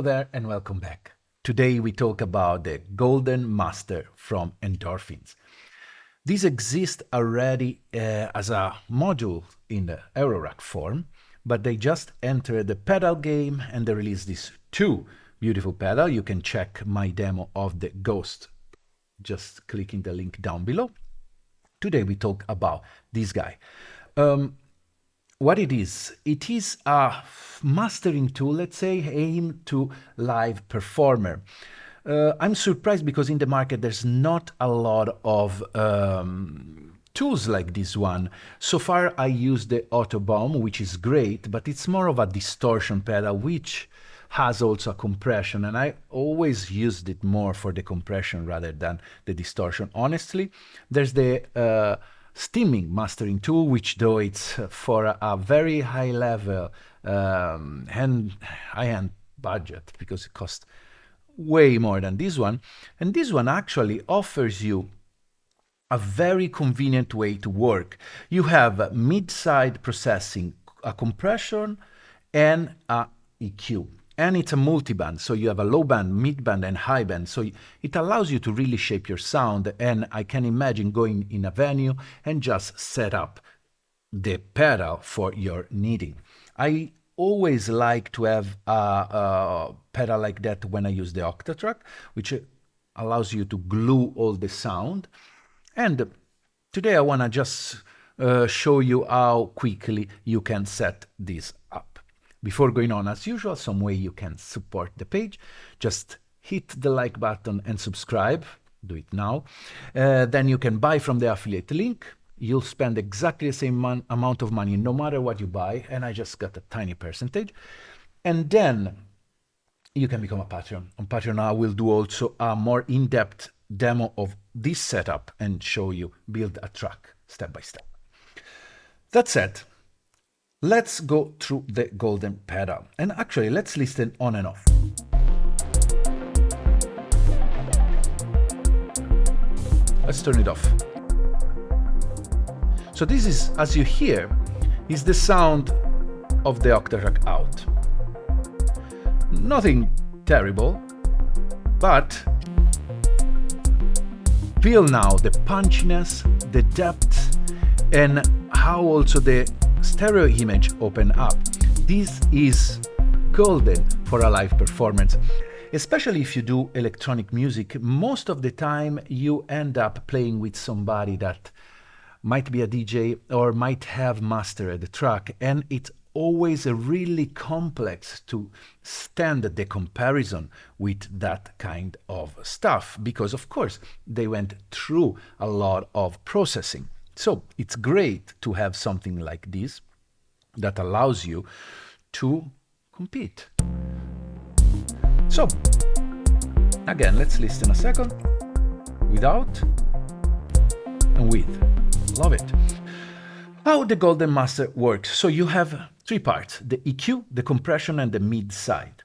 there and welcome back. Today we talk about the Golden Master from Endorphins. These exist already as a module in the Eurorack form, but they just entered the pedal game and they released these two beautiful pedals. You can check my demo of the Ghost, just clicking the link down below. Today we talk about this guy. What it is a mastering tool, let's say, aimed to live performer. I'm surprised because in the market there's not a lot of tools like this one. So far I use the Autobomb, which is great, but it's more of a distortion pedal, which has also a compression, and I always used it more for the compression rather than the distortion, honestly. There's the Stimming mastering tool, which though it's for a very high level high-end budget, because it costs way more than this one. And this one actually offers you a very convenient way to work. You have mid-side processing, a compression, and a EQ. And it's a multiband, so you have a low band, mid band, and high band. So it allows you to really shape your sound. And I can imagine going in a venue and just set up the pedal for your needing. I always like to have a pedal like that when I use the Octatrack, which allows you to glue all the sound. And today I want to just show you how quickly you can set this up. Before going on, as usual, some way you can support the page. Just hit the like button and subscribe. Do it now. Then you can buy from the affiliate link. You'll spend exactly the same amount of money no matter what you buy, and I just got a tiny percentage. And then you can become a Patreon. On Patreon, I will do also a more in-depth demo of this setup and show you build a track step by step. That said, let's go through the golden pedal, and actually let's listen on and off. Let's turn it off. So this is, as you hear, is the sound of the Octatrack out. Nothing terrible, but feel now the punchiness, the depth, and how also the stereo image open up. This is golden for a live performance, especially if you do electronic music. Most of the time you end up playing with somebody that might be a DJ or might have mastered the track, and it's always really complex to stand the comparison with that kind of stuff, because of course they went through a lot of processing. So it's great to have something like this that allows you to compete. So again, let's listen a second without and with. Love it. How the Golden Master works. So you have three parts: the EQ, the compression, and the mid side.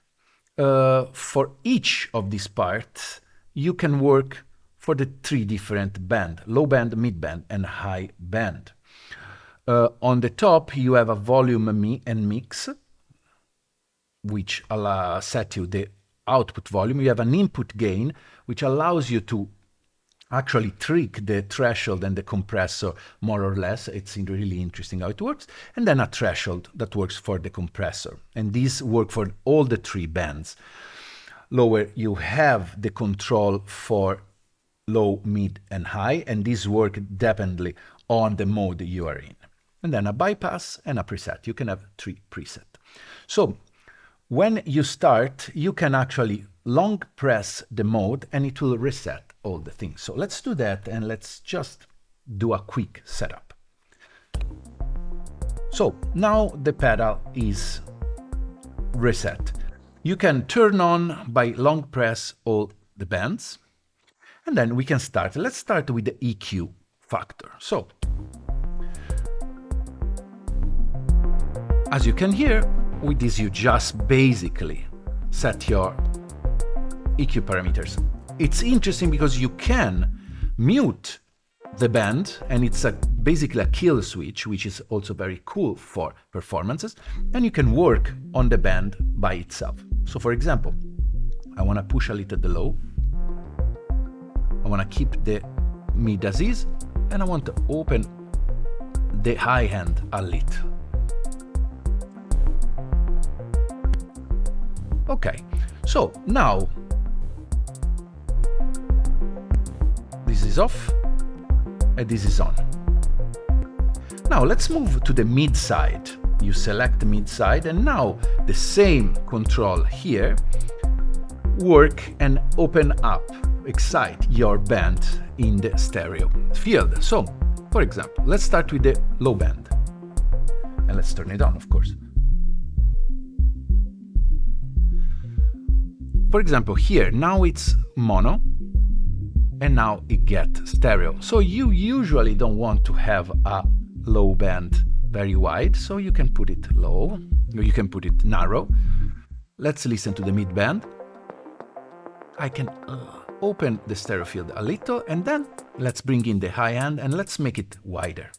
For each of these parts, you can work for the three different bands: low band, mid band, and high band. On the top, you have a volume and mix, which set you the output volume. You have an input gain, which allows you to actually trick the threshold and the compressor more or less. It's really interesting how it works. And then a threshold that works for the compressor. And these work for all the three bands. Lower, you have the control for low, mid, and high, and these work dependently on the mode you are in. And then a bypass and a preset. You can have three presets. So when you start, you can actually long press the mode and it will reset all the things. So let's do that, and let's just do a quick setup. So now the pedal is reset. You can turn on by long press all the bands, and then we can start. Let's start with the EQ factor. So as you can hear, with this you just basically set your EQ parameters. It's interesting because you can mute the band, and it's basically a kill switch, which is also very cool for performances, and you can work on the band by itself. So for example, I want to push a little the low. I want to keep the mid as is, and I want to open the high end a little. Okay, so now this is off and this is on. Now let's move to the mid side. You select the mid side, and now the same control here, work and open up, excite your band in the stereo field. So, for example, let's start with the low band, and let's turn it on, of course. For example, here, now it's mono, and now it gets stereo. So you usually don't want to have a low band very wide, so you can put it low, or you can put it narrow. Let's listen to the mid band. I can open the stereo field a little, and then let's bring in the high end and let's make it wider.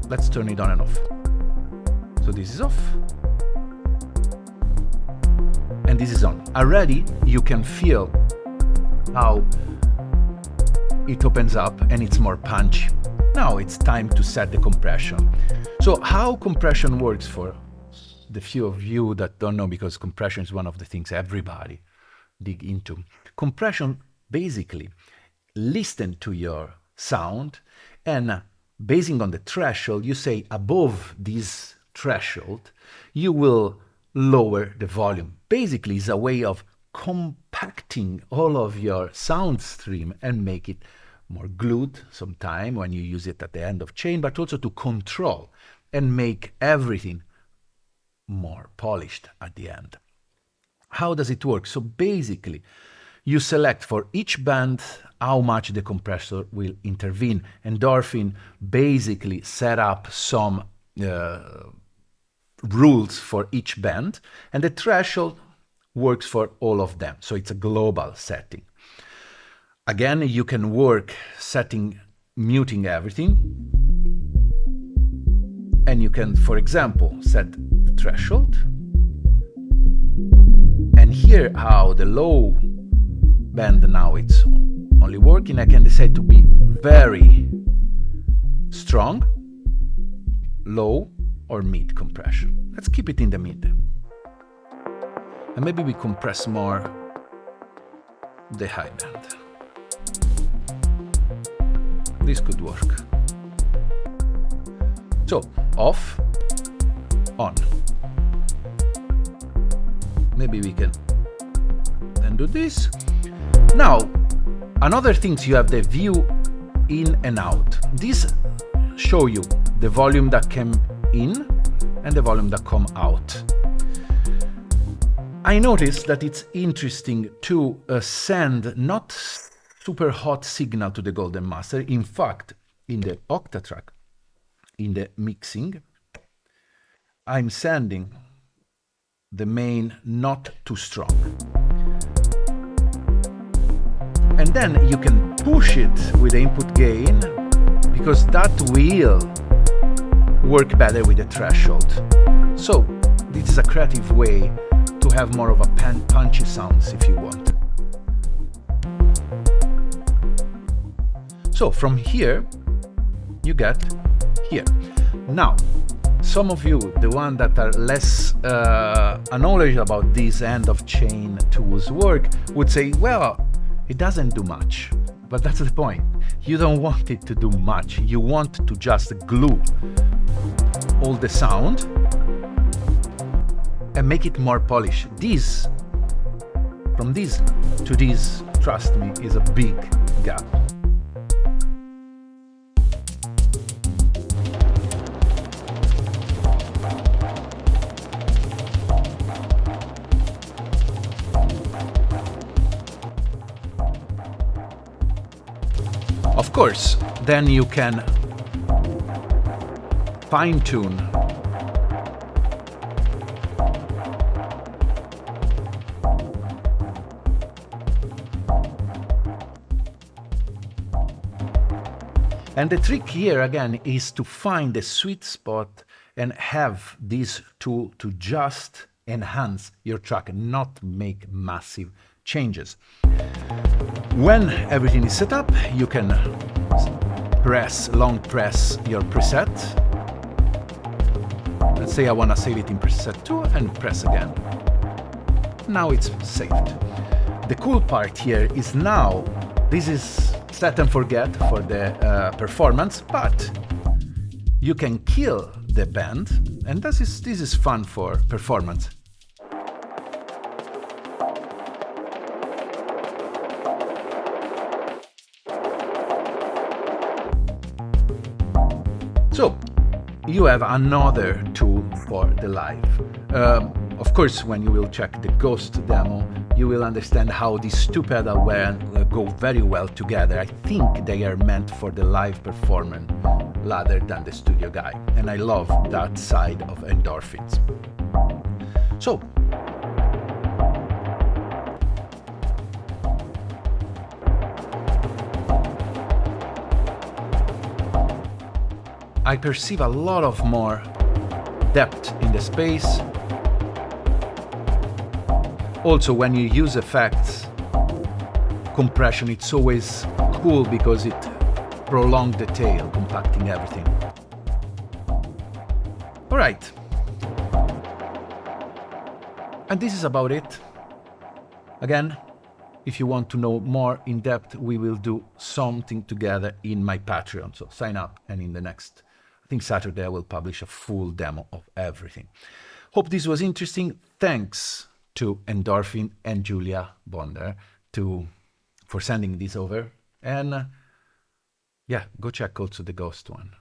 Let's turn it on and off. So this is off, and this is on. Already you can feel how it opens up and it's more punchy. Now it's time to set the compression. So how compression works, for the few of you that don't know, because compression is one of the things everybody dig into. Compression basically listen to your sound, and basing on the threshold, you say above this threshold, you will lower the volume. Basically, it's a way of compacting all of your sound stream and make it more glued sometime when you use it at the end of chain, but also to control and make everything more polished at the end. How does it work? So basically, you select for each band how much the compressor will intervene. Endorphin basically set up some rules for each band, and the threshold works for all of them. So it's a global setting. Again, you can work muting everything, and you can, for example, set the threshold, and hear how the low band now it's only working. I can decide to be very strong, low, or mid compression. Let's keep it in the mid. And maybe we compress more the high band. This could work. So, off, on. Maybe we can then do this. Now, another thing, you have the view in and out. This show you the volume that came in and the volume that come out. I noticed that it's interesting to send not super hot signal to the Golden Master. In fact, in the Octatrack, in the mixing, I'm sending the main not too strong. And then you can push it with the input gain, because that will work better with the threshold. So this is a creative way to have more of a punchy sounds if you want. So from here, you get here. Now, some of you, the one that are less knowledge about this end of chain tools work, would say, well, it doesn't do much. But that's the point. You don't want it to do much. You want to just glue all the sound and make it more polished. This, from this to this, trust me, is a big gap. Of course, then you can fine-tune and the trick here again is to find the sweet spot and have this tool to just enhance your track and not make massive changes. When everything is set up, you can long press your preset. Let's say I want to save it in preset 2 and press again. Now it's saved. The cool part here is now, this is set and forget for the performance, but you can kill the band, and this is fun for performance. So you have another tool for the live. Of course, when you will check the Ghost demo, you will understand how these two pedals go very well together. I think they are meant for the live performance rather than the studio guy. And I love that side of endorphins. So, I perceive a lot of more depth in the space. Also, when you use effects, compression, it's always cool because it prolongs the tail, compacting everything. All right. And this is about it. Again, if you want to know more in depth, we will do something together in my Patreon. So sign up, and in the next, I think Saturday, I will publish a full demo of everything. Hope this was interesting. Thanks to Endorphin and Julia Bonder for sending this over. And yeah, go check also the Ghost one.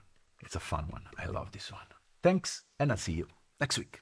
It's a fun one. I love this one. Thanks, and I'll see you next week.